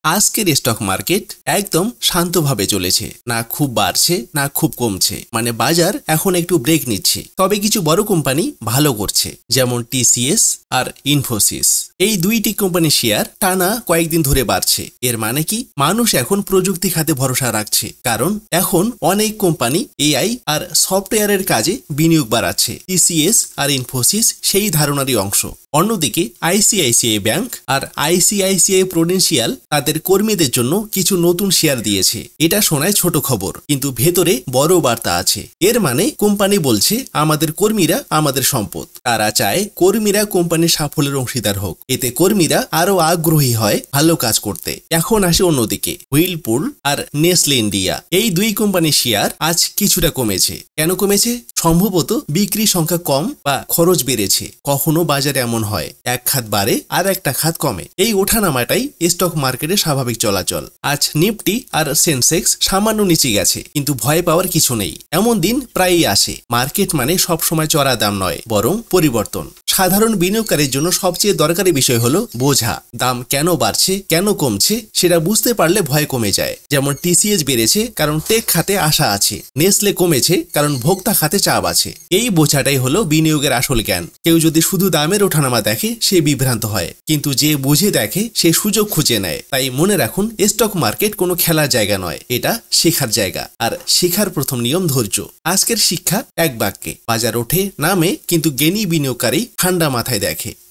আজকের stock market একদম শান্তভাবে চলেছে, না খুব বাড়ছে না খুব কমছে, মানে বাজার এখন একটু ব্রেক নিচ্ছে। তবে কিছু বড় কোম্পানি ভালো করছে, যেমন টিসিএস আর ইনফোসিস। এই দুইটি কোম্পানির শেয়ার টানা কয়েকদিন ধরে বাড়ছে। এর মানে কি, মানুষ এখন প্রযুক্তি খাতে ভরসা রাখছে, কারণ এখন অনেক কোম্পানি এআই আর সফটওয়্যারের কাজে বিনিয়োগ বাড়াচ্ছে। টিসিএস আর ইনফোসিস সেই ধারণারই অংশ। অন্যদিকে আইসিআইসিআই ব্যাংক আর আইসিআইসিআই প্রুডেন্সিয়াল তাদের কর্মীদের জন্য কিছু নতুন শেয়ার দিয়েছে। এটা শোনায় ছোট খবর, কিন্তু ভেতরে বড় বার্তা আছে। এর মানে কোম্পানি বলছে, আমাদের কর্মীরা আমাদের সম্পদ। তারা চায় কর্মীরা কোম্পানির সাফল্যের অংশীদার হোক। এতে কর্মীরা আরো আগ্রহী হয় ভালো কাজ করতে। এখন আসে অন্যদিকে, হুইলপুল আর নেসলে ইন্ডিয়া, এই দুই কোম্পানির শেয়ার আজ কিছুটা কমেছে। কেন কমেছে? সম্ভবত বিক্রি সংখ্যা কম বা খরচ বেড়েছে। কখনো বাজারে এমন হয়, এক খাত বাড়ে আর একটা খাত কমে। এই ওঠানামাটাই স্টক মার্কেটে স্বাভাবিক চলাচল। আজ নিফটি আর সেন্সেক্স সামান্য নিচে গেছে, কিন্তু ভয় পাওয়ার কিছু নেই। এমন দিন প্রায়ই আসে। মার্কেট মানে সবসময় চড়া দাম নয়, বরং পরিবর্তন। সাধারণ বিনিয়োগকারীর জন্য সবচেয়ে দরকারি বিষয় হলো বোঝা। দাম কেন বাড়ছে, কেন কমছে, সেটা বুঝতে পারলে ভয় কমে যায়। যেমন টিসিএস বেড়েছে কারণ টেক খাতে আশা আছে, নেসলে কমেছে কারণ ভোক্তা খাতে চাপ আছে। এই বোঝাটাই হলো বিনিয়োগের আসল জ্ঞান। কেউ যদি শুধু দামের ওঠানামা দেখে, সে বিভ্রান্ত হয়, কিন্তু যে বুঝে দেখে সে সুযোগ খুঁজে নেয়। তাই মনে রাখুন, স্টক মার্কেট কোনো খেলার জায়গা নয়, এটা শেখার জায়গা। আর শেখার প্রথম নিয়ম ধৈর্য। আজকের শিক্ষা এক বাক্যে, বাজার ওঠে নামে, কিন্তু জ্ঞানী বিনিয়োগকারী ঠান্ডা মাথায় দেখে।